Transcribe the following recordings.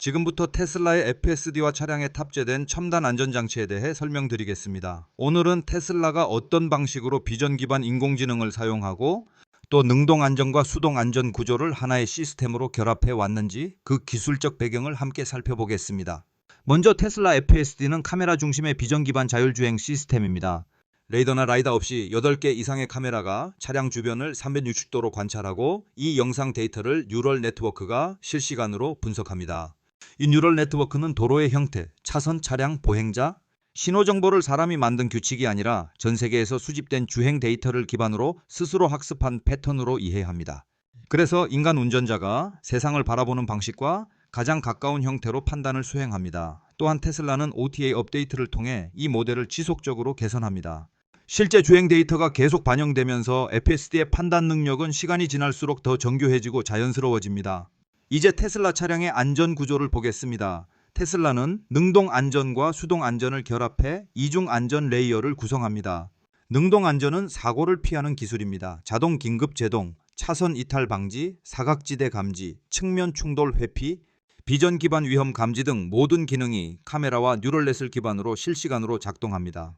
지금부터 테슬라의 FSD와 차량에 탑재된 첨단 안전장치에 대해 설명드리겠습니다. 오늘은 테슬라가 어떤 방식으로 비전 기반 인공지능을 사용하고 또 능동 안전과 수동 안전 구조를 하나의 시스템으로 결합해 왔는지 그 기술적 배경을 함께 살펴보겠습니다. 먼저 테슬라 FSD는 카메라 중심의 비전 기반 자율주행 시스템입니다. 레이더나 라이다 없이 8개 이상의 카메라가 차량 주변을 360도로 관찰하고 이 영상 데이터를 뉴럴 네트워크가 실시간으로 분석합니다. 이 뉴럴 네트워크는 도로의 형태, 차선, 차량, 보행자, 신호 정보를 사람이 만든 규칙이 아니라 전 세계에서 수집된 주행 데이터를 기반으로 스스로 학습한 패턴으로 이해합니다. 그래서 인간 운전자가 세상을 바라보는 방식과 가장 가까운 형태로 판단을 수행합니다. 또한 테슬라는 OTA 업데이트를 통해 이 모델을 지속적으로 개선합니다. 실제 주행 데이터가 계속 반영되면서 FSD의 판단 능력은 시간이 지날수록 더 정교해지고 자연스러워집니다. 이제 테슬라 차량의 안전 구조를 보겠습니다. 테슬라는 능동 안전과 수동 안전을 결합해 이중 안전 레이어를 구성합니다. 능동 안전은 사고를 피하는 기술입니다. 자동 긴급 제동, 차선 이탈 방지, 사각지대 감지, 측면 충돌 회피, 비전 기반 위험 감지 등 모든 기능이 카메라와 뉴럴넷을 기반으로 실시간으로 작동합니다.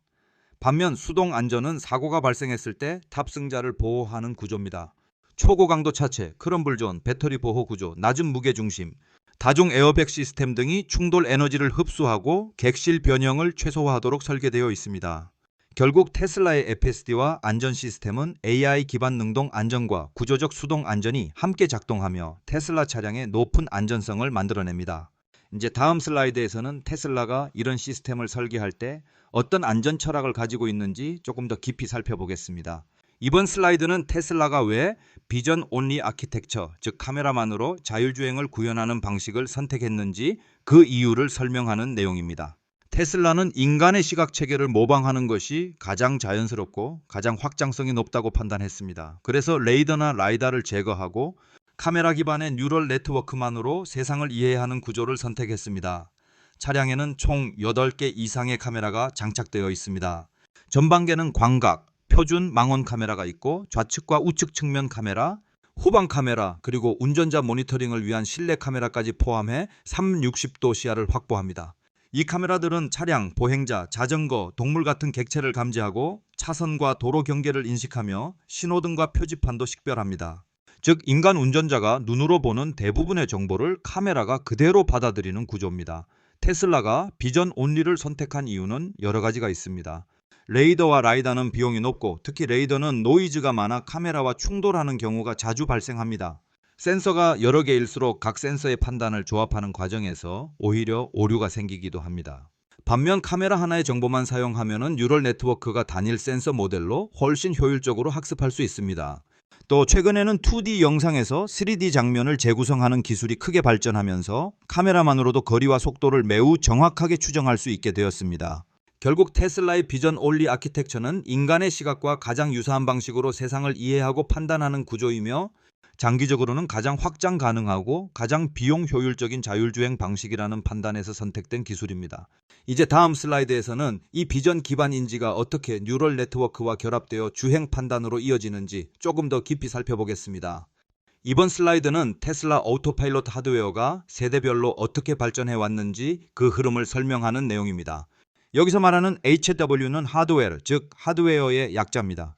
반면 수동 안전은 사고가 발생했을 때 탑승자를 보호하는 구조입니다. 초고강도 차체, 크럼블존, 배터리 보호 구조, 낮은 무게 중심, 다중 에어백 시스템 등이 충돌 에너지를 흡수하고 객실 변형을 최소화하도록 설계되어 있습니다. 결국 테슬라의 FSD와 안전 시스템은 AI 기반 능동 안전과 구조적 수동 안전이 함께 작동하며 테슬라 차량의 높은 안전성을 만들어냅니다. 이제 다음 슬라이드에서는 테슬라가 이런 시스템을 설계할 때 어떤 안전 철학을 가지고 있는지 조금 더 깊이 살펴보겠습니다. 이번 슬라이드는 테슬라가 왜 비전 온리 아키텍처, 즉 카메라만으로 자율주행을 구현하는 방식을 선택했는지 그 이유를 설명하는 내용입니다. 테슬라는 인간의 시각체계를 모방하는 것이 가장 자연스럽고 가장 확장성이 높다고 판단했습니다. 그래서 레이더나 라이다를 제거하고 카메라 기반의 뉴럴 네트워크만으로 세상을 이해하는 구조를 선택했습니다. 차량에는 총 8개 이상의 카메라가 장착되어 있습니다. 전방계는 광각, 표준 망원 카메라가 있고 좌측과 우측 측면 카메라, 후방 카메라, 그리고 운전자 모니터링을 위한 실내 카메라까지 포함해 360도 시야를 확보합니다. 이 카메라들은 차량, 보행자, 자전거, 동물 같은 객체를 감지하고 차선과 도로 경계를 인식하며 신호등과 표지판도 식별합니다. 즉 인간 운전자가 눈으로 보는 대부분의 정보를 카메라가 그대로 받아들이는 구조입니다. 테슬라가 비전 온리를 선택한 이유는 여러 가지가 있습니다. 레이더와 라이다는 비용이 높고 특히 레이더는 노이즈가 많아 카메라와 충돌하는 경우가 자주 발생합니다. 센서가 여러 개일수록 각 센서의 판단을 조합하는 과정에서 오히려 오류가 생기기도 합니다. 반면 카메라 하나의 정보만 사용하면 뉴럴 네트워크가 단일 센서 모델로 훨씬 효율적으로 학습할 수 있습니다. 또 최근에는 2D 영상에서 3D 장면을 재구성하는 기술이 크게 발전하면서 카메라만으로도 거리와 속도를 매우 정확하게 추정할 수 있게 되었습니다. 결국 테슬라의 비전 온리 아키텍처는 인간의 시각과 가장 유사한 방식으로 세상을 이해하고 판단하는 구조이며 장기적으로는 가장 확장 가능하고 가장 비용 효율적인 자율주행 방식이라는 판단에서 선택된 기술입니다. 이제 다음 슬라이드에서는 이 비전 기반 인지가 어떻게 뉴럴 네트워크와 결합되어 주행 판단으로 이어지는지 조금 더 깊이 살펴보겠습니다. 이번 슬라이드는 테슬라 오토파일럿 하드웨어가 세대별로 어떻게 발전해 왔는지 그 흐름을 설명하는 내용입니다. 여기서 말하는 HW는 하드웨어, 즉 하드웨어의 약자입니다.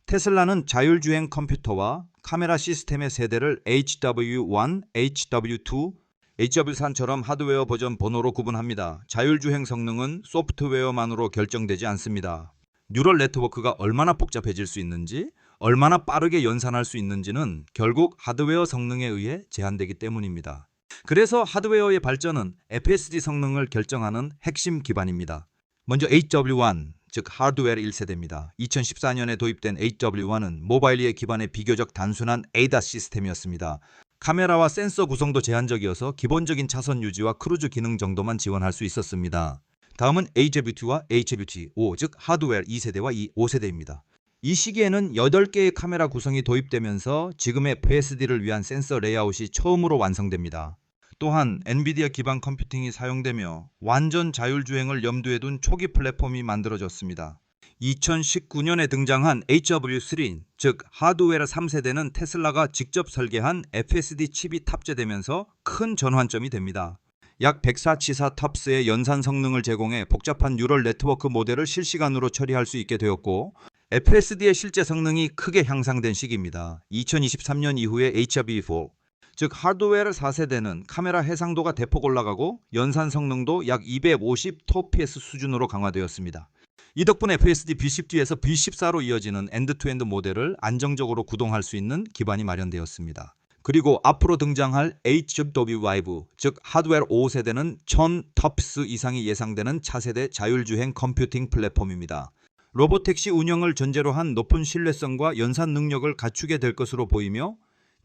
테슬라는 자율주행 컴퓨터와 카메라 시스템의 세대를 HW1, HW2, HW3처럼 하드웨어 버전 번호로 구분합니다. 자율주행 성능은 소프트웨어만으로 결정되지 않습니다. 뉴럴 네트워크가 얼마나 복잡해질 수 있는지, 얼마나 빠르게 연산할 수 있는지는 결국 하드웨어 성능에 의해 제한되기 때문입니다. 그래서 하드웨어의 발전은 FSD 성능을 결정하는 핵심 기반입니다. 먼저 HW1, 즉 하드웨어 1세대입니다. 2014년에 도입된 HW1은 모바일리에 기반의 비교적 단순한 ADAS 시스템이었습니다. 카메라와 센서 구성도 제한적이어서 기본적인 차선 유지와 크루즈 기능 정도만 지원할 수 있었습니다. 다음은 HWT와 HWT5, 즉 하드웨어 2세대와 5세대입니다. 이 시기에는 8개의 카메라 구성이 도입되면서 지금의 FSD를 위한 센서 레이아웃이 처음으로 완성됩니다. 또한 엔비디아 기반 컴퓨팅이 사용되며 완전 자율주행을 염두에 둔 초기 플랫폼이 만들어졌습니다. 2019년에 등장한 HW3, 즉 하드웨어 3세대는 테슬라가 직접 설계한 FSD 칩이 탑재되면서 큰 전환점이 됩니다. 약 104치사 탑스의 연산 성능을 제공해 복잡한 뉴럴 네트워크 모델을 실시간으로 처리할 수 있게 되었고, FSD의 실제 성능이 크게 향상된 시기입니다. 2023년 이후에 HRV4, 즉 하드웨어 4세대는 카메라 해상도가 대폭 올라가고 연산 성능도 약 250 TOPS 수준으로 강화되었습니다. 이 덕분에 FSD B10D에서 B14로 이어지는 엔드-투-엔드 모델을 안정적으로 구동할 수 있는 기반이 마련되었습니다. 그리고 앞으로 등장할 HW5, 즉 하드웨어 5세대는 1000 TOPS 이상이 예상되는 차세대 자율주행 컴퓨팅 플랫폼입니다. 로보택시 운영을 전제로 한 높은 신뢰성과 연산 능력을 갖추게 될 것으로 보이며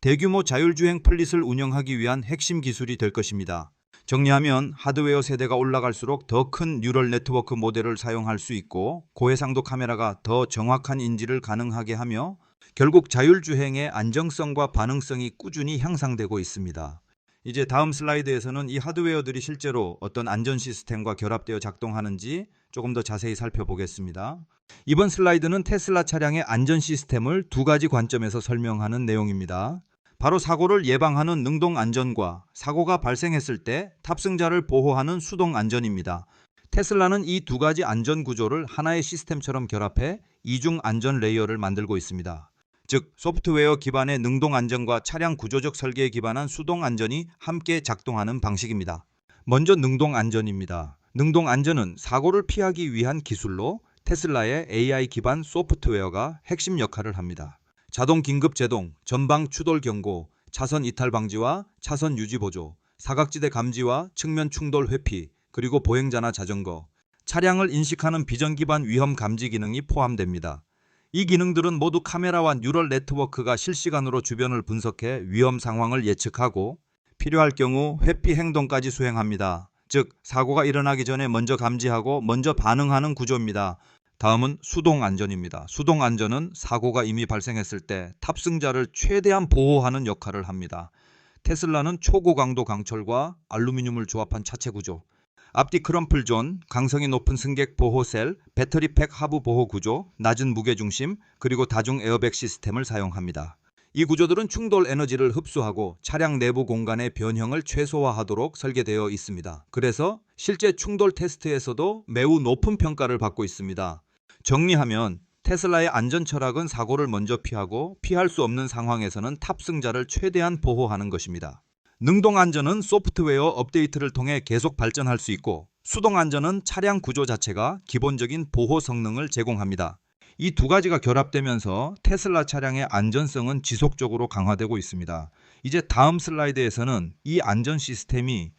대규모 자율주행 플릿을 운영하기 위한 핵심 기술이 될 것입니다. 정리하면 하드웨어 세대가 올라갈수록 더 큰 뉴럴 네트워크 모델을 사용할 수 있고 고해상도 카메라가 더 정확한 인지를 가능하게 하며 결국 자율주행의 안정성과 반응성이 꾸준히 향상되고 있습니다. 이제 다음 슬라이드에서는 이 하드웨어들이 실제로 어떤 안전 시스템과 결합되어 작동하는지 조금 더 자세히 살펴보겠습니다. 이번 슬라이드는 테슬라 차량의 안전 시스템을 두 가지 관점에서 설명하는 내용입니다. 바로 사고를 예방하는 능동 안전과 사고가 발생했을 때 탑승자를 보호하는 수동 안전입니다. 테슬라는 이 두 가지 안전 구조를 하나의 시스템처럼 결합해 이중 안전 레이어를 만들고 있습니다. 즉 소프트웨어 기반의 능동 안전과 차량 구조적 설계에 기반한 수동 안전이 함께 작동하는 방식입니다. 먼저 능동 안전입니다. 능동 안전은 사고를 피하기 위한 기술로 테슬라의 AI 기반 소프트웨어가 핵심 역할을 합니다. 자동 긴급 제동, 전방 추돌 경고, 차선 이탈 방지와 차선 유지 보조, 사각지대 감지와 측면 충돌 회피, 그리고 보행자나 자전거, 차량을 인식하는 비전 기반 위험 감지 기능이 포함됩니다. 이 기능들은 모두 카메라와 뉴럴 네트워크가 실시간으로 주변을 분석해 위험 상황을 예측하고 필요할 경우 회피 행동까지 수행합니다. 즉 사고가 일어나기 전에 먼저 감지하고 먼저 반응하는 구조입니다. 다음은 수동 안전입니다. 수동 안전은 사고가 이미 발생했을 때 탑승자를 최대한 보호하는 역할을 합니다. 테슬라는 초고강도 강철과 알루미늄을 조합한 차체 구조, 앞뒤 크럼플 존, 강성이 높은 승객 보호 셀, 배터리팩 하부 보호 구조, 낮은 무게중심, 그리고 다중 에어백 시스템을 사용합니다. 이 구조들은 충돌 에너지를 흡수하고 차량 내부 공간의 변형을 최소화하도록 설계되어 있습니다. 그래서 실제 충돌 테스트에서도 매우 높은 평가를 받고 있습니다. 정리하면 테슬라의 안전 철학은 사고를 먼저 피하고 피할 수 없는 상황에서는 탑승자를 최대한 보호하는 것입니다. 능동 안전은 소프트웨어 업데이트를 통해 계속 발전할 수 있고 수동 안전은 차량 구조 자체가 기본적인 보호 성능을 제공합니다. 이 두 가지가 결합되면서 테슬라 차량의 안전성은 지속적으로 강화되고 있습니다. 이제 다음 슬라이드에서는 이 안전 시스템이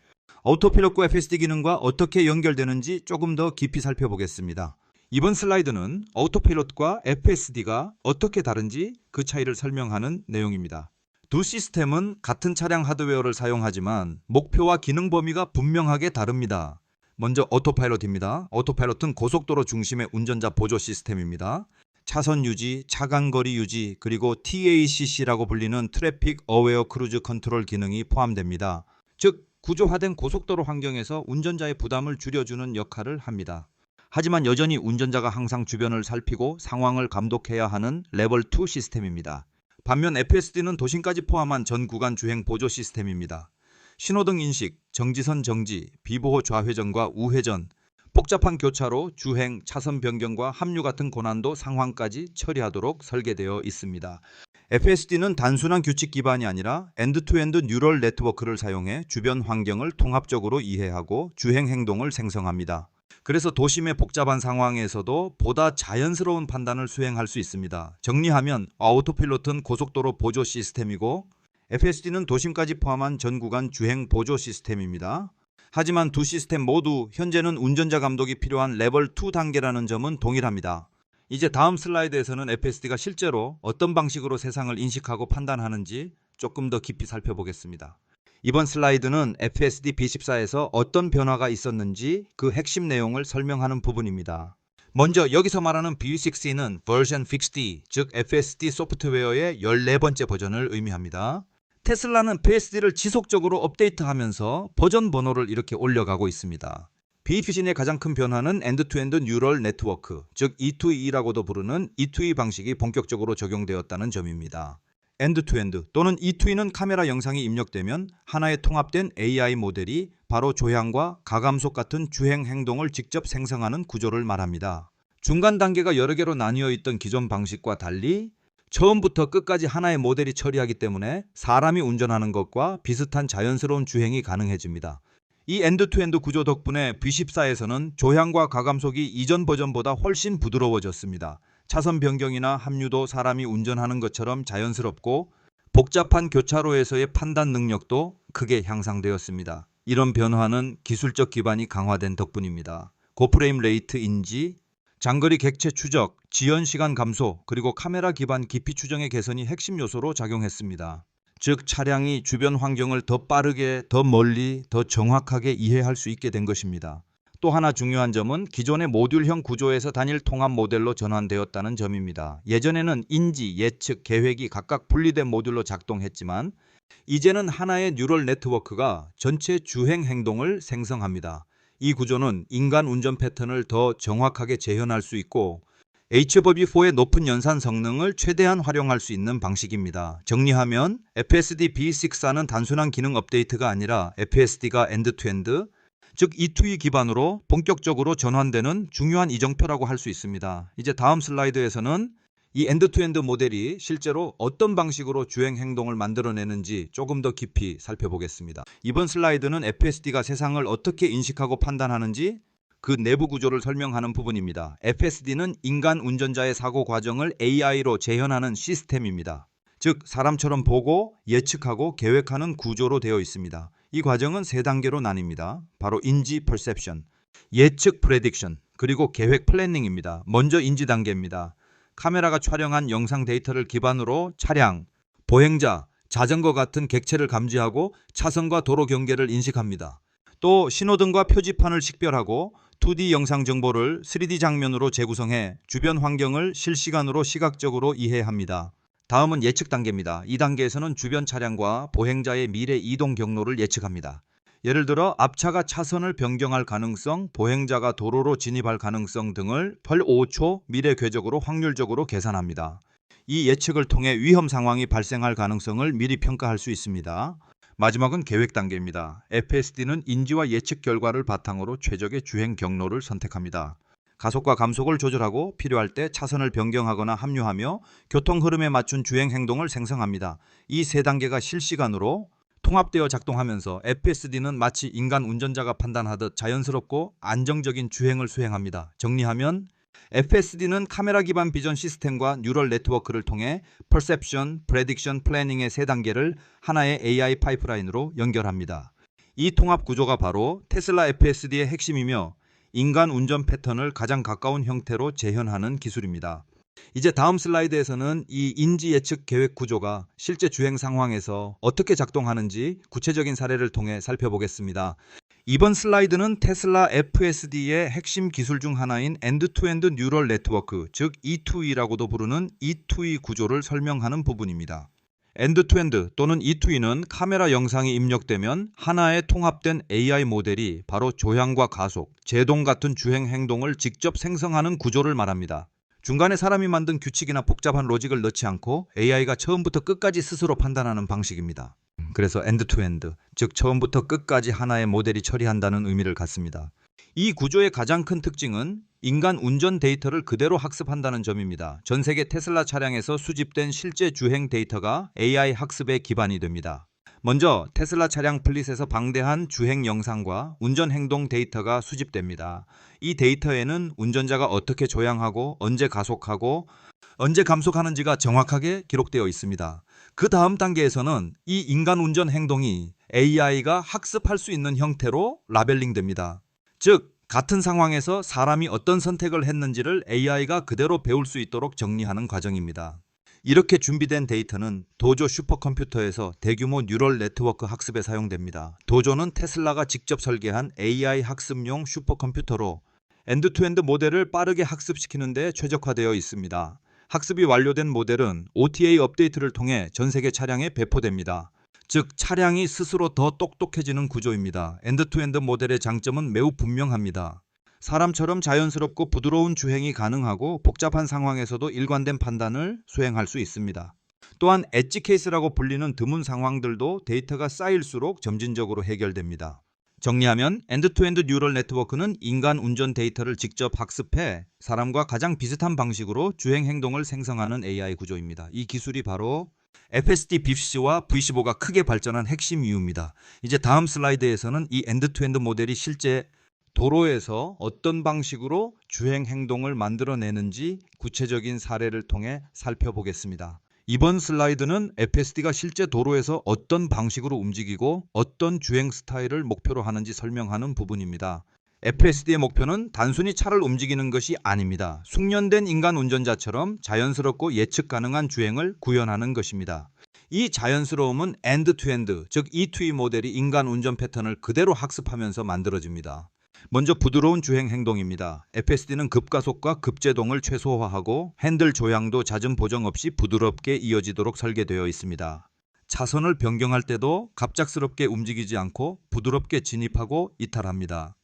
오토필럿과 FSD 기능과 어떻게 연결되는지 조금 더 깊이 살펴보겠습니다. 이번 슬라이드는 오토필럿과 FSD가 어떻게 다른지 그 차이를 설명하는 내용입니다. 두 시스템은 같은 차량 하드웨어를 사용하지만 목표와 기능 범위가 분명하게 다릅니다. 먼저 오토파일럿입니다. 오토파일럿은 고속도로 중심의 운전자 보조 시스템입니다. 차선 유지, 차간거리 유지, 그리고 TACC라고 불리는 트래픽 어웨어 크루즈 컨트롤 기능이 포함됩니다. 즉 구조화된 고속도로 환경에서 운전자의 부담을 줄여주는 역할을 합니다. 하지만 여전히 운전자가 항상 주변을 살피고 상황을 감독해야 하는 레벨 2 시스템입니다. 반면 FSD는 도심까지 포함한 전 구간 주행 보조 시스템입니다. 신호등 인식, 정지선 정지, 비보호 좌회전과 우회전, 복잡한 교차로, 주행, 차선 변경과 합류 같은 고난도 상황까지 처리하도록 설계되어 있습니다. FSD는 단순한 규칙 기반이 아니라 엔드-투-엔드 뉴럴 네트워크를 사용해 주변 환경을 통합적으로 이해하고 주행 행동을 생성합니다. 그래서 도심의 복잡한 상황에서도 보다 자연스러운 판단을 수행할 수 있습니다. 정리하면 오토필럿은 고속도로 보조 시스템이고 FSD는 도심까지 포함한 전 구간 주행 보조 시스템입니다. 하지만 두 시스템 모두 현재는 운전자 감독이 필요한 레벨 2 단계라는 점은 동일합니다. 이제 다음 슬라이드에서는 FSD가 실제로 어떤 방식으로 세상을 인식하고 판단하는지 조금 더 깊이 살펴보겠습니다. 이번 슬라이드는 FSD B14에서 어떤 변화가 있었는지 그 핵심 내용을 설명하는 부분입니다. 먼저 여기서 말하는 B6E는 버전 60, 즉 FSD 소프트웨어의 14번째 버전을 의미합니다. 테슬라는 FSD를 지속적으로 업데이트하면서 버전 번호를 이렇게 올려가고 있습니다. B15의 가장 큰 변화는 엔드-투-엔드 뉴럴 네트워크, 즉 E2E라고도 부르는 E2E 방식이 본격적으로 적용되었다는 점입니다. 엔드-투-엔드 또는 E2E는 카메라 영상이 입력되면 하나의 통합된 AI 모델이 바로 조향과 가감속 같은 주행 행동을 직접 생성하는 구조를 말합니다. 중간 단계가 여러 개로 나뉘어 있던 기존 방식과 달리 처음부터 끝까지 하나의 모델이 처리하기 때문에 사람이 운전하는 것과 비슷한 자연스러운 주행이 가능해집니다. 이 엔드-투-엔드 구조 덕분에 V14에서는 조향과 가감속이 이전 버전보다 훨씬 부드러워졌습니다. 차선 변경이나 합류도 사람이 운전하는 것처럼 자연스럽고 복잡한 교차로에서의 판단 능력도 크게 향상되었습니다. 이런 변화는 기술적 기반이 강화된 덕분입니다. 고프레임 레이트 인지, 장거리 객체 추적, 지연 시간 감소, 그리고 카메라 기반 깊이 추정의 개선이 핵심 요소로 작용했습니다. 즉 차량이 주변 환경을 더 빠르게, 더 멀리, 더 정확하게 이해할 수 있게 된 것입니다. 또 하나 중요한 점은 기존의 모듈형 구조에서 단일 통합 모델로 전환되었다는 점입니다. 예전에는 인지, 예측, 계획이 각각 분리된 모듈로 작동했지만 이제는 하나의 뉴럴 네트워크가 전체 주행 행동을 생성합니다. 이 구조는 인간 운전 패턴을 더 정확하게 재현할 수 있고 HOV4의 높은 연산 성능을 최대한 활용할 수 있는 방식입니다. 정리하면 FSD B64는 단순한 기능 업데이트가 아니라 FSD가 엔드-투-엔드, 즉 E2E 기반으로 본격적으로 전환되는 중요한 이정표라고 할 수 있습니다. 이제 다음 슬라이드에서는 이 엔드-투-엔드 모델이 실제로 어떤 방식으로 주행 행동을 만들어내는지 조금 더 깊이 살펴보겠습니다. 이번 슬라이드는 FSD가 세상을 어떻게 인식하고 판단하는지 그 내부 구조를 설명하는 부분입니다. FSD는 인간 운전자의 사고 과정을 AI로 재현하는 시스템입니다. 즉 사람처럼 보고 예측하고 계획하는 구조로 되어 있습니다. 이 과정은 세 단계로 나뉩니다. 바로 인지 퍼셉션, 예측 프레딕션, 그리고 계획 플래닝입니다. 먼저 인지 단계입니다. 카메라가 촬영한 영상 데이터를 기반으로 차량, 보행자, 자전거 같은 객체를 감지하고 차선과 도로 경계를 인식합니다. 또 신호등과 표지판을 식별하고 2D 영상 정보를 3D 장면으로 재구성해 주변 환경을 실시간으로 시각적으로 이해합니다. 다음은 예측 단계입니다. 이 단계에서는 주변 차량과 보행자의 미래 이동 경로를 예측합니다. 예를 들어 앞차가 차선을 변경할 가능성, 보행자가 도로로 진입할 가능성 등을 per 5초 미래 궤적으로 확률적으로 계산합니다. 이 예측을 통해 위험 상황이 발생할 가능성을 미리 평가할 수 있습니다. 마지막은 계획 단계입니다. FSD는 인지와 예측 결과를 바탕으로 최적의 주행 경로를 선택합니다. 가속과 감속을 조절하고 필요할 때 차선을 변경하거나 합류하며 교통 흐름에 맞춘 주행 행동을 생성합니다. 이 세 단계가 실시간으로 통합되어 작동하면서 FSD는 마치 인간 운전자가 판단하듯 자연스럽고 안정적인 주행을 수행합니다. 정리하면 FSD는 카메라 기반 비전 시스템과 뉴럴 네트워크를 통해 퍼셉션, 프레딕션, 플래닝의 세 단계를 하나의 AI 파이프라인으로 연결합니다. 이 통합 구조가 바로 테슬라 FSD의 핵심이며 인간 운전 패턴을 가장 가까운 형태로 재현하는 기술입니다. 이제 다음 슬라이드에서는 이 인지 예측 계획 구조가 실제 주행 상황에서 어떻게 작동하는지 구체적인 사례를 통해 살펴보겠습니다. 이번 슬라이드는 테슬라 FSD의 핵심 기술 중 하나인 엔드-투-엔드 뉴럴 네트워크, 즉 E2E라고도 부르는 E2E 구조를 설명하는 부분입니다. 엔드-투-엔드 또는 E2E는 카메라 영상이 입력되면 하나의 통합된 AI 모델이 바로 조향과 가속, 제동 같은 주행 행동을 직접 생성하는 구조를 말합니다. 중간에 사람이 만든 규칙이나 복잡한 로직을 넣지 않고 AI가 처음부터 끝까지 스스로 판단하는 방식입니다. 그래서 엔드-투-엔드, 즉 처음부터 끝까지 하나의 모델이 처리한다는 의미를 갖습니다. 이 구조의 가장 큰 특징은 인간 운전 데이터를 그대로 학습한다는 점입니다. 전 세계 테슬라 차량에서 수집된 실제 주행 데이터가 AI 학습의 기반이 됩니다. 먼저 테슬라 차량 플릿에서 방대한 주행 영상과 운전 행동 데이터가 수집됩니다. 이 데이터에는 운전자가 어떻게 조향하고 언제 가속하고 언제 감속하는지가 정확하게 기록되어 있습니다. 그 다음 단계에서는 이 인간 운전 행동이 AI가 학습할 수 있는 형태로 라벨링됩니다. 즉 같은 상황에서 사람이 어떤 선택을 했는지를 AI가 그대로 배울 수 있도록 정리하는 과정입니다. 이렇게 준비된 데이터는 도조 슈퍼컴퓨터에서 대규모 뉴럴 네트워크 학습에 사용됩니다. 도조는 테슬라가 직접 설계한 AI 학습용 슈퍼컴퓨터로 엔드-투-엔드 모델을 빠르게 학습시키는 데 최적화되어 있습니다. 학습이 완료된 모델은 OTA 업데이트를 통해 전 세계 차량에 배포됩니다. 즉 차량이 스스로 더 똑똑해지는 구조입니다. 엔드-투-엔드 모델의 장점은 매우 분명합니다. 사람처럼 자연스럽고 부드러운 주행이 가능하고 복잡한 상황에서도 일관된 판단을 수행할 수 있습니다. 또한 엣지 케이스라고 불리는 드문 상황들도 데이터가 쌓일수록 점진적으로 해결됩니다. 정리하면 엔드투엔드 뉴럴 네트워크는 인간 운전 데이터를 직접 학습해 사람과 가장 비슷한 방식으로 주행 행동을 생성하는 AI 구조입니다. 이 기술이 바로 FSD BC5와 V15가 크게 발전한 핵심 이유입니다. 이제 다음 슬라이드에서는 이 엔드투엔드 모델이 실제 도로에서 어떤 방식으로 주행 행동을 만들어내는지 구체적인 사례를 통해 살펴보겠습니다. 이번 슬라이드는 FSD가 실제 도로에서 어떤 방식으로 움직이고 어떤 주행 스타일을 목표로 하는지 설명하는 부분입니다. FSD의 목표는 단순히 차를 움직이는 것이 아닙니다. 숙련된 인간 운전자처럼 자연스럽고 예측 가능한 주행을 구현하는 것입니다. 이 자연스러움은 엔드-투-엔드, 즉 E2E 모델이 인간 운전 패턴을 그대로 학습하면서 만들어집니다. 먼저 부드러운 주행 행동입니다. FSD는 급가속과 급제동을 최소화하고 핸들 조향도 잦은 보정 없이 부드럽게 이어지도록 설계되어 있습니다. 차선을 변경할 때도 갑작스럽게 움직이지 않고 부드럽게 진입하고 이탈합니다.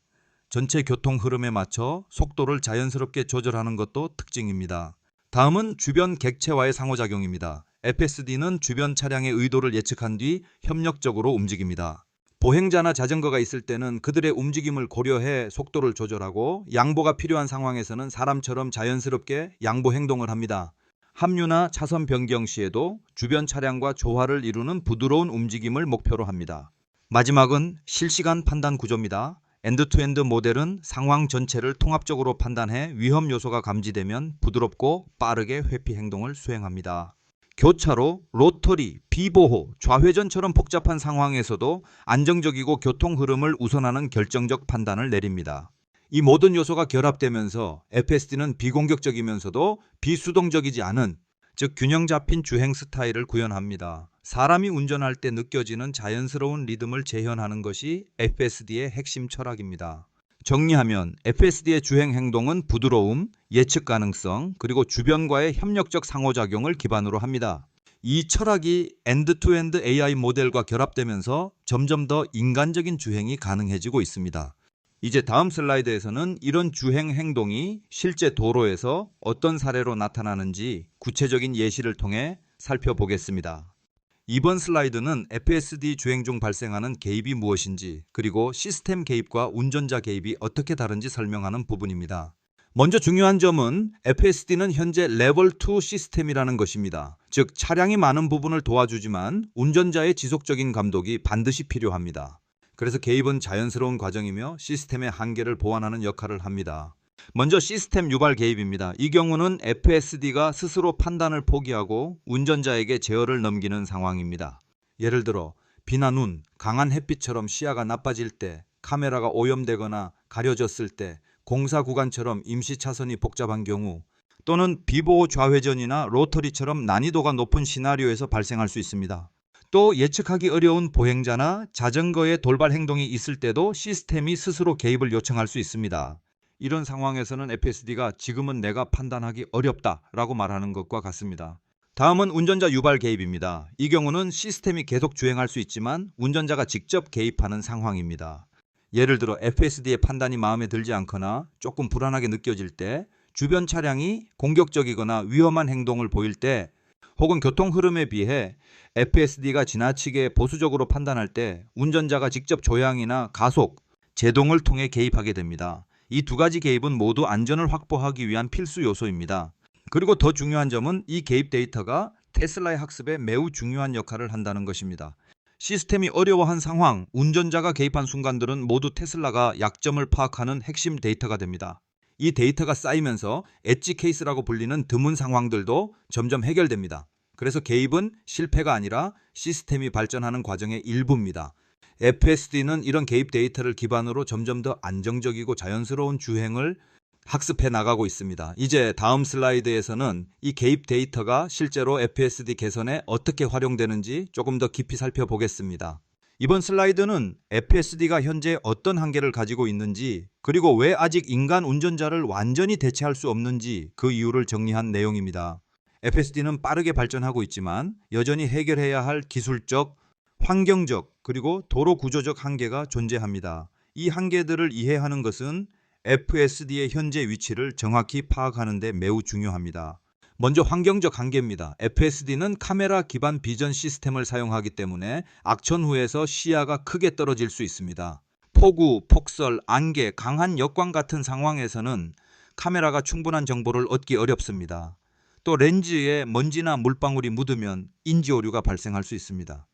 전체 교통 흐름에 맞춰 속도를 자연스럽게 조절하는 것도 특징입니다. 다음은 주변 객체와의 상호작용입니다. FSD는 주변 차량의 의도를 예측한 뒤 협력적으로 움직입니다. 보행자나 자전거가 있을 때는 그들의 움직임을 고려해 속도를 조절하고 양보가 필요한 상황에서는 사람처럼 자연스럽게 양보 행동을 합니다. 합류나 차선 변경 시에도 주변 차량과 조화를 이루는 부드러운 움직임을 목표로 합니다. 마지막은 실시간 판단 구조입니다. 엔드-투-엔드 모델은 상황 전체를 통합적으로 판단해 위험 요소가 감지되면 부드럽고 빠르게 회피 행동을 수행합니다. 교차로, 로터리, 비보호, 좌회전처럼 복잡한 상황에서도 안정적이고 교통 흐름을 우선하는 결정적 판단을 내립니다. 이 모든 요소가 결합되면서 FSD는 비공격적이면서도 비수동적이지 않은, 즉 균형 잡힌 주행 스타일을 구현합니다. 사람이 운전할 때 느껴지는 자연스러운 리듬을 재현하는 것이 FSD의 핵심 철학입니다. 정리하면 FSD의 주행 행동은 부드러움, 예측 가능성, 그리고 주변과의 협력적 상호작용을 기반으로 합니다. 이 철학이 엔드-투-엔드 AI 모델과 결합되면서 점점 더 인간적인 주행이 가능해지고 있습니다. 이제 다음 슬라이드에서는 이런 주행 행동이 실제 도로에서 어떤 사례로 나타나는지 구체적인 예시를 통해 살펴보겠습니다. 이번 슬라이드는 FSD 주행 중 발생하는 개입이 무엇인지, 그리고 시스템 개입과 운전자 개입이 어떻게 다른지 설명하는 부분입니다. 먼저 중요한 점은 FSD는 현재 레벨 2 시스템이라는 것입니다. 즉 차량이 많은 부분을 도와주지만 운전자의 지속적인 감독이 반드시 필요합니다. 그래서 개입은 자연스러운 과정이며 시스템의 한계를 보완하는 역할을 합니다. 먼저 시스템 유발 개입입니다. 이 경우는 FSD가 스스로 판단을 포기하고 운전자에게 제어를 넘기는 상황입니다. 예를 들어 비나 눈, 강한 햇빛처럼 시야가 나빠질 때, 카메라가 오염되거나 가려졌을 때, 공사 구간처럼 임시 차선이 복잡한 경우, 또는 비보호 좌회전이나 로터리처럼 난이도가 높은 시나리오에서 발생할 수 있습니다. 또 예측하기 어려운 보행자나 자전거의 돌발 행동이 있을 때도 시스템이 스스로 개입을 요청할 수 있습니다. 이런 상황에서는 FSD가 지금은 내가 판단하기 어렵다라고 말하는 것과 같습니다. 다음은 운전자 유발 개입입니다. 이 경우는 시스템이 계속 주행할 수 있지만 운전자가 직접 개입하는 상황입니다. 예를 들어 FSD의 판단이 마음에 들지 않거나 조금 불안하게 느껴질 때, 주변 차량이 공격적이거나 위험한 행동을 보일 때, 혹은 교통 흐름에 비해 FSD가 지나치게 보수적으로 판단할 때 운전자가 직접 조향이나 가속, 제동을 통해 개입하게 됩니다. 이 두 가지 개입은 모두 안전을 확보하기 위한 필수 요소입니다. 그리고 더 중요한 점은 이 개입 데이터가 테슬라의 학습에 매우 중요한 역할을 한다는 것입니다. 시스템이 어려워한 상황, 운전자가 개입한 순간들은 모두 테슬라가 약점을 파악하는 핵심 데이터가 됩니다. 이 데이터가 쌓이면서 엣지 케이스라고 불리는 드문 상황들도 점점 해결됩니다. 그래서 개입은 실패가 아니라 시스템이 발전하는 과정의 일부입니다. FSD는 이런 개입 데이터를 기반으로 점점 더 안정적이고 자연스러운 주행을 학습해 나가고 있습니다. 이제 다음 슬라이드에서는 이 개입 데이터가 실제로 FSD 개선에 어떻게 활용되는지 조금 더 깊이 살펴보겠습니다. 이번 슬라이드는 FSD가 현재 어떤 한계를 가지고 있는지, 그리고 왜 아직 인간 운전자를 완전히 대체할 수 없는지 그 이유를 정리한 내용입니다. FSD는 빠르게 발전하고 있지만 여전히 해결해야 할 기술적, 환경적, 그리고 도로 구조적 한계가 존재합니다. 이 한계들을 이해하는 것은 FSD의 현재 위치를 정확히 파악하는 데 매우 중요합니다. 먼저 환경적 한계입니다. FSD는 카메라 기반 비전 시스템을 사용하기 때문에 악천 후에서 시야가 크게 떨어질 수 있습니다. 폭우, 폭설, 안개, 강한 역광 같은 상황에서는 카메라가 충분한 정보를 얻기 어렵습니다. 또 렌즈에 먼지나 물방울이 묻으면 인지 오류가 발생할 수 있습니다.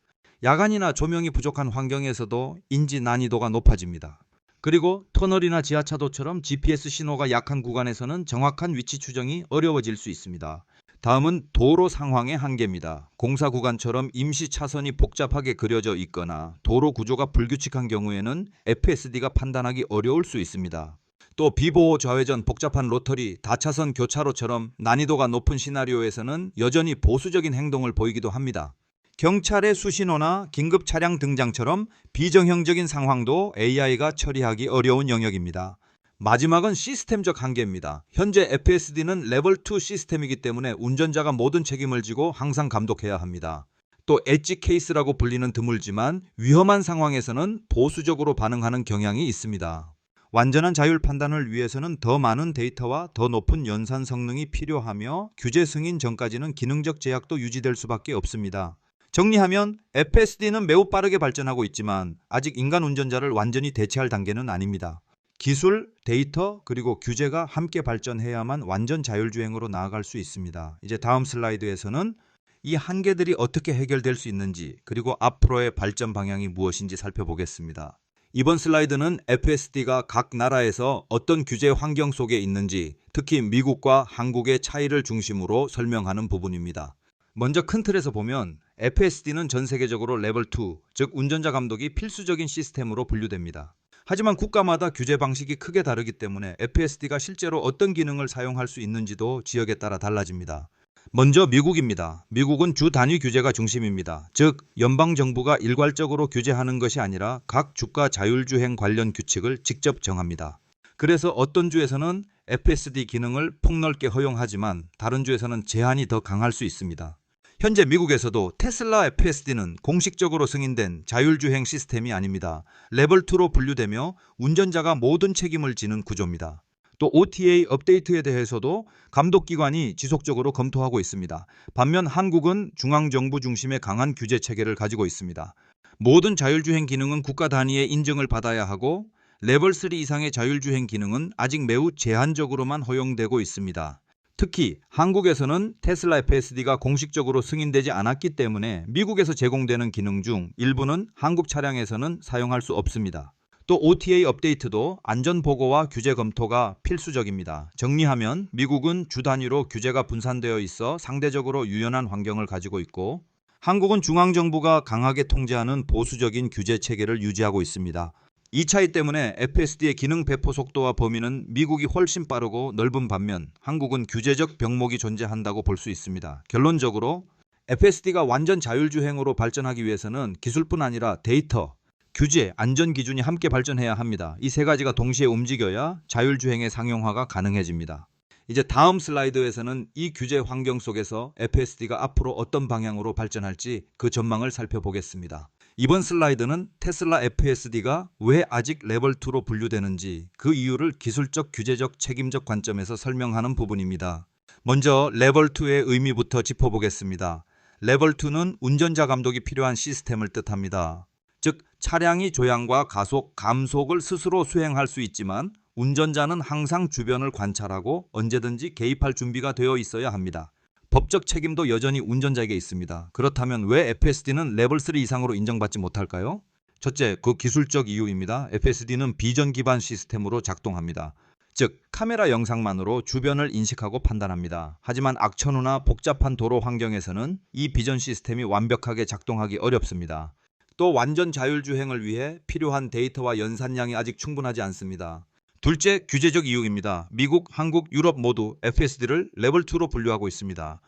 야간이나 조명이 부족한 환경에서도 인지 난이도가 높아집니다. 그리고 터널이나 지하차도처럼 GPS 신호가 약한 구간에서는 정확한 위치 추정이 어려워질 수 있습니다. 다음은 도로 상황의 한계입니다. 공사 구간처럼 임시 차선이 복잡하게 그려져 있거나 도로 구조가 불규칙한 경우에는 FSD가 판단하기 어려울 수 있습니다. 또 비보호 좌회전, 복잡한 로터리, 다차선 교차로처럼 난이도가 높은 시나리오에서는 여전히 보수적인 행동을 보이기도 합니다. 경찰의 수신호나 긴급 차량 등장처럼 비정형적인 상황도 AI가 처리하기 어려운 영역입니다. 마지막은 시스템적 한계입니다. 현재 FSD는 레벨 2 시스템이기 때문에 운전자가 모든 책임을 지고 항상 감독해야 합니다. 또 엣지 케이스라고 불리는 드물지만 위험한 상황에서는 보수적으로 반응하는 경향이 있습니다. 완전한 자율 판단을 위해서는 더 많은 데이터와 더 높은 연산 성능이 필요하며 규제 승인 전까지는 기능적 제약도 유지될 수밖에 없습니다. 정리하면 FSD는 매우 빠르게 발전하고 있지만 아직 인간 운전자를 완전히 대체할 단계는 아닙니다. 기술, 데이터, 그리고 규제가 함께 발전해야만 완전 자율주행으로 나아갈 수 있습니다. 이제 다음 슬라이드에서는 이 한계들이 어떻게 해결될 수 있는지 그리고 앞으로의 발전 방향이 무엇인지 살펴보겠습니다. 이번 슬라이드는 FSD가 각 나라에서 어떤 규제 환경 속에 있는지, 특히 미국과 한국의 차이를 중심으로 설명하는 부분입니다. 먼저 큰 틀에서 보면 FSD는 전 세계적으로 레벨 2, 즉 운전자 감독이 필수적인 시스템으로 분류됩니다. 하지만 국가마다 규제 방식이 크게 다르기 때문에 FSD가 실제로 어떤 기능을 사용할 수 있는지도 지역에 따라 달라집니다. 먼저 미국입니다. 미국은 주 단위 규제가 중심입니다. 즉 연방정부가 일괄적으로 규제하는 것이 아니라 각 주가 자율주행 관련 규칙을 직접 정합니다. 그래서 어떤 주에서는 FSD 기능을 폭넓게 허용하지만 다른 주에서는 제한이 더 강할 수 있습니다. 현재 미국에서도 테슬라 FSD는 공식적으로 승인된 자율주행 시스템이 아닙니다. 레벨 2로 분류되며 운전자가 모든 책임을 지는 구조입니다. 또 OTA 업데이트에 대해서도 감독기관이 지속적으로 검토하고 있습니다. 반면 한국은 중앙정부 중심의 강한 규제 체계를 가지고 있습니다. 모든 자율주행 기능은 국가 단위의 인증을 받아야 하고 레벨 3 이상의 자율주행 기능은 아직 매우 제한적으로만 허용되고 있습니다. 특히 한국에서는 테슬라 FSD가 공식적으로 승인되지 않았기 때문에 미국에서 제공되는 기능 중 일부는 한국 차량에서는 사용할 수 없습니다. 또 OTA 업데이트도 안전보고와 규제 검토가 필수적입니다. 정리하면 미국은 주 단위로 규제가 분산되어 있어 상대적으로 유연한 환경을 가지고 있고 한국은 중앙정부가 강하게 통제하는 보수적인 규제 체계를 유지하고 있습니다. 이 차이 때문에 FSD의 기능 배포 속도와 범위는 미국이 훨씬 빠르고 넓은 반면 한국은 규제적 병목이 존재한다고 볼 수 있습니다. 결론적으로 FSD가 완전 자율주행으로 발전하기 위해서는 기술뿐 아니라 데이터, 규제, 안전 기준이 함께 발전해야 합니다. 이 세 가지가 동시에 움직여야 자율주행의 상용화가 가능해집니다. 이제 다음 슬라이드에서는 이 규제 환경 속에서 FSD가 앞으로 어떤 방향으로 발전할지 그 전망을 살펴보겠습니다. 이번 슬라이드는 테슬라 FSD가 왜 아직 레벨 2로 분류되는지 그 이유를 기술적, 규제적, 책임적 관점에서 설명하는 부분입니다. 먼저 레벨 2의 의미부터 짚어보겠습니다. 레벨 2는 운전자 감독이 필요한 시스템을 뜻합니다. 즉 차량이 조향과 가속, 감속을 스스로 수행할 수 있지만 운전자는 항상 주변을 관찰하고 언제든지 개입할 준비가 되어 있어야 합니다. 법적 책임도 여전히 운전자에게 있습니다. 그렇다면 왜 FSD는 레벨 3 이상으로 인정받지 못할까요? 첫째, 그 기술적 이유입니다. FSD는 비전 기반 시스템으로 작동합니다. 즉 카메라 영상만으로 주변을 인식하고 판단합니다. 하지만 악천후나 복잡한 도로 환경에서는 이 비전 시스템이 완벽하게 작동하기 어렵습니다. 또 완전 자율주행을 위해 필요한 데이터와 연산량이 아직 충분하지 않습니다. 둘째, 규제적 이유입니다. 미국, 한국, 유럽 모두 FSD를 레벨 2로 분류하고 있습니다.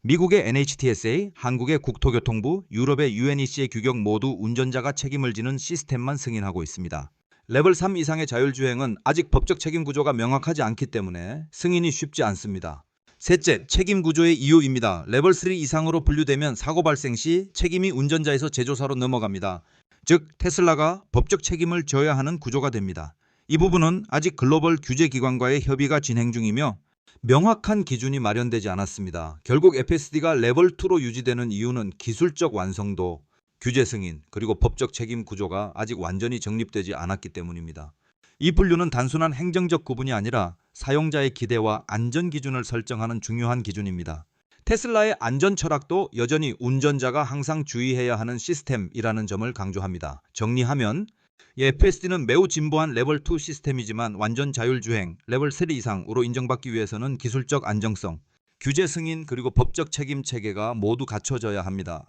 미국의 NHTSA, 한국의 국토교통부, 유럽의 UNEC의 규격 모두 운전자가 책임을 지는 시스템만 승인하고 있습니다. 레벨 3 이상의 자율주행은 아직 법적 책임 구조가 명확하지 않기 때문에 승인이 쉽지 않습니다. 셋째, 책임 구조의 이유입니다. 레벨 3 이상으로 분류되면 사고 발생 시 책임이 운전자에서 제조사로 넘어갑니다. 즉 테슬라가 법적 책임을 져야 하는 구조가 됩니다. 이 부분은 아직 글로벌 규제기관과의 협의가 진행 중이며 명확한 기준이 마련되지 않았습니다. 결국 FSD가 레벨 2로 유지되는 이유는 기술적 완성도, 규제 승인, 그리고 법적 책임 구조가 아직 완전히 정립되지 않았기 때문입니다. 이 분류는 단순한 행정적 구분이 아니라 사용자의 기대와 안전 기준을 설정하는 중요한 기준입니다. 테슬라의 안전 철학도 여전히 운전자가 항상 주의해야 하는 시스템이라는 점을 강조합니다. 정리하면 FSD는 매우 진보한 레벨 2 시스템이지만 완전 자율주행 레벨 3 이상으로 인정받기 위해서는 기술적 안정성, 규제 승인 그리고 법적 책임 체계가 모두 갖춰져야 합니다.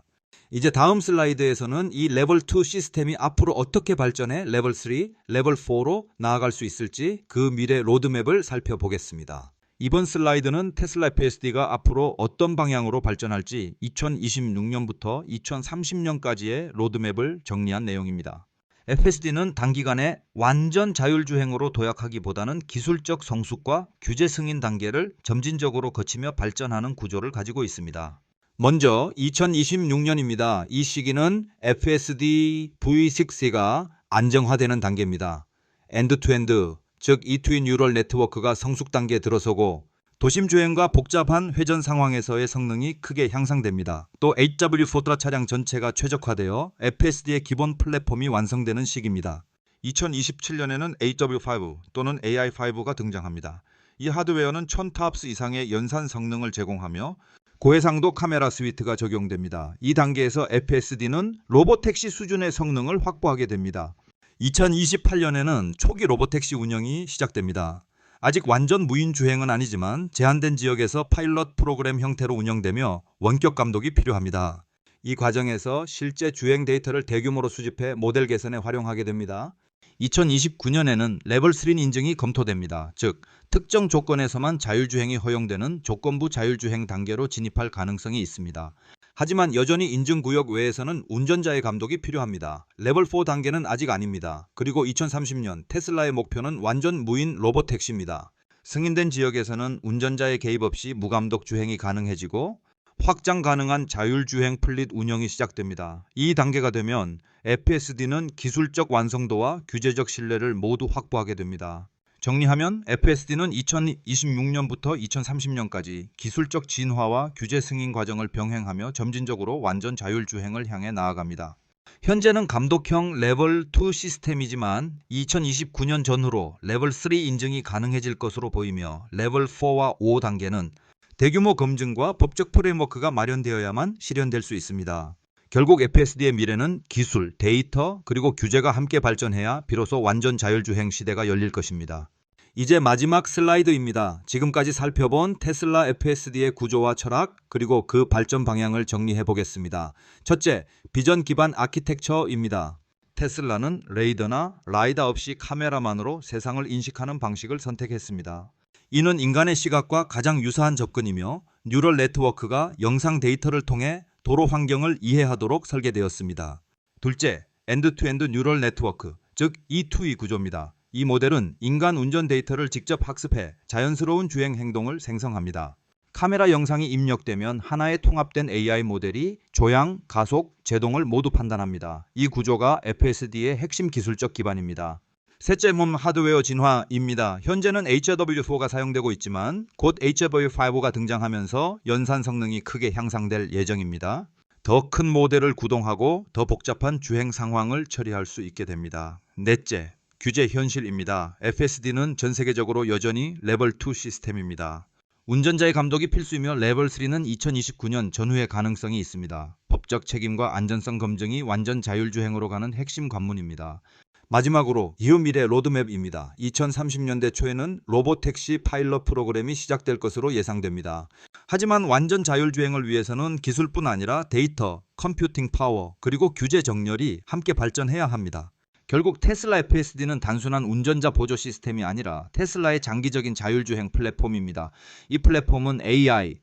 이제 다음 슬라이드에서는 이 레벨 2 시스템이 앞으로 어떻게 발전해 레벨 3, 레벨 4로 나아갈 수 있을지 그 미래 로드맵을 살펴보겠습니다. 이번 슬라이드는 테슬라 FSD가 앞으로 어떤 방향으로 발전할지 2026년부터 2030년까지의 로드맵을 정리한 내용입니다. FSD는 단기간에 완전 자율주행으로 도약하기보다는 기술적 성숙과 규제 승인 단계를 점진적으로 거치며 발전하는 구조를 가지고 있습니다. 먼저 2026년입니다. 이 시기는 FSD V6가 안정화되는 단계입니다. 엔드-투-엔드, 즉 E2E 뉴럴 네트워크가 성숙 단계에 들어서고 도심 주행과 복잡한 회전 상황에서의 성능이 크게 향상됩니다. 또 HW4 차량 전체가 최적화되어 FSD의 기본 플랫폼이 완성되는 시기입니다. 2027년에는 HW5 또는 AI5가 등장합니다. 이 하드웨어는 1000TOPS 이상의 연산 성능을 제공하며 고해상도 카메라 스위트가 적용됩니다. 이 단계에서 FSD는 로보택시 수준의 성능을 확보하게 됩니다. 2028년에는 초기 로보택시 운영이 시작됩니다. 아직 완전 무인 주행은 아니지만 제한된 지역에서 파일럿 프로그램 형태로 운영되며 원격 감독이 필요합니다. 이 과정에서 실제 주행 데이터를 대규모로 수집해 모델 개선에 활용하게 됩니다. 2029년에는 레벨 3 인증이 검토됩니다. 즉, 특정 조건에서만 자율주행이 허용되는 조건부 자율주행 단계로 진입할 가능성이 있습니다. 하지만 여전히 인증구역 외에서는 운전자의 감독이 필요합니다. 레벨 4 단계는 아직 아닙니다. 그리고 2030년 테슬라의 목표는 완전 무인 로보택시입니다. 승인된 지역에서는 운전자의 개입 없이 무감독 주행이 가능해지고 확장 가능한 자율주행 플릿 운영이 시작됩니다. 이 단계가 되면 FSD는 기술적 완성도와 규제적 신뢰를 모두 확보하게 됩니다. 정리하면 FSD는 2026년부터 2030년까지 기술적 진화와 규제 승인 과정을 병행하며 점진적으로 완전 자율주행을 향해 나아갑니다. 현재는 감독형 레벨 2 시스템이지만 2029년 전후로 레벨 3 인증이 가능해질 것으로 보이며 레벨 4와 5 단계는 대규모 검증과 법적 프레임워크가 마련되어야만 실현될 수 있습니다. 결국 FSD의 미래는 기술, 데이터, 그리고 규제가 함께 발전해야 비로소 완전 자율주행 시대가 열릴 것입니다. 이제 마지막 슬라이드입니다. 지금까지 살펴본 테슬라 FSD의 구조와 철학, 그리고 그 발전 방향을 정리해 보겠습니다. 첫째, 비전 기반 아키텍처입니다. 테슬라는 레이더나 라이다 없이 카메라만으로 세상을 인식하는 방식을 선택했습니다. 이는 인간의 시각과 가장 유사한 접근이며 뉴럴 네트워크가 영상 데이터를 통해 도로 환경을 이해하도록 설계되었습니다. 둘째, 엔드-투-엔드 뉴럴 네트워크, 즉 E2E 구조입니다. 이 모델은 인간 운전 데이터를 직접 학습해 자연스러운 주행 행동을 생성합니다. 카메라 영상이 입력되면 하나의 통합된 AI 모델이 조향, 가속, 제동을 모두 판단합니다. 이 구조가 FSD의 핵심 기술적 기반입니다. 셋째 몸 하드웨어 진화입니다. 현재는 HW4가 사용되고 있지만 곧 HW5가 등장하면서 연산 성능이 크게 향상될 예정입니다. 더 큰 모델을 구동하고 더 복잡한 주행 상황을 처리할 수 있게 됩니다. 넷째, 규제 현실입니다. FSD는 전 세계적으로 여전히 레벨 2 시스템입니다. 운전자의 감독이 필수이며 레벨 3는 2029년 전후의 가능성이 있습니다. 법적 책임과 안전성 검증이 완전 자율주행으로 가는 핵심 관문입니다. 마지막으로 이후 미래 로드맵입니다. 2030년대 초에는 로보택시 파일럿 프로그램이 시작될 것으로 예상됩니다. 하지만 완전 자율주행을 위해서는 기술뿐 아니라 데이터, 컴퓨팅 파워, 그리고 규제 정렬이 함께 발전해야 합니다. 결국 테슬라 FSD는 단순한 운전자 보조 시스템이 아니라 테슬라의 장기적인 자율주행 플랫폼입니다. 이 플랫폼은 AI,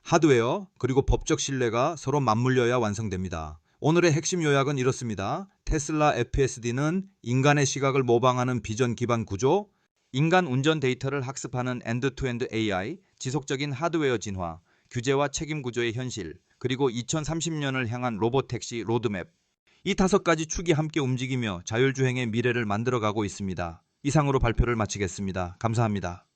하드웨어, 그리고 법적 신뢰가 서로 맞물려야 완성됩니다. 오늘의 핵심 요약은 이렇습니다. 테슬라 FSD는 인간의 시각을 모방하는 비전 기반 구조, 인간 운전 데이터를 학습하는 엔드-투-엔드 AI, 지속적인 하드웨어 진화, 규제와 책임 구조의 현실, 그리고 2030년을 향한 로보택시 로드맵. 이 5가지 축이 함께 움직이며 자율주행의 미래를 만들어가고 있습니다. 이상으로 발표를 마치겠습니다. 감사합니다.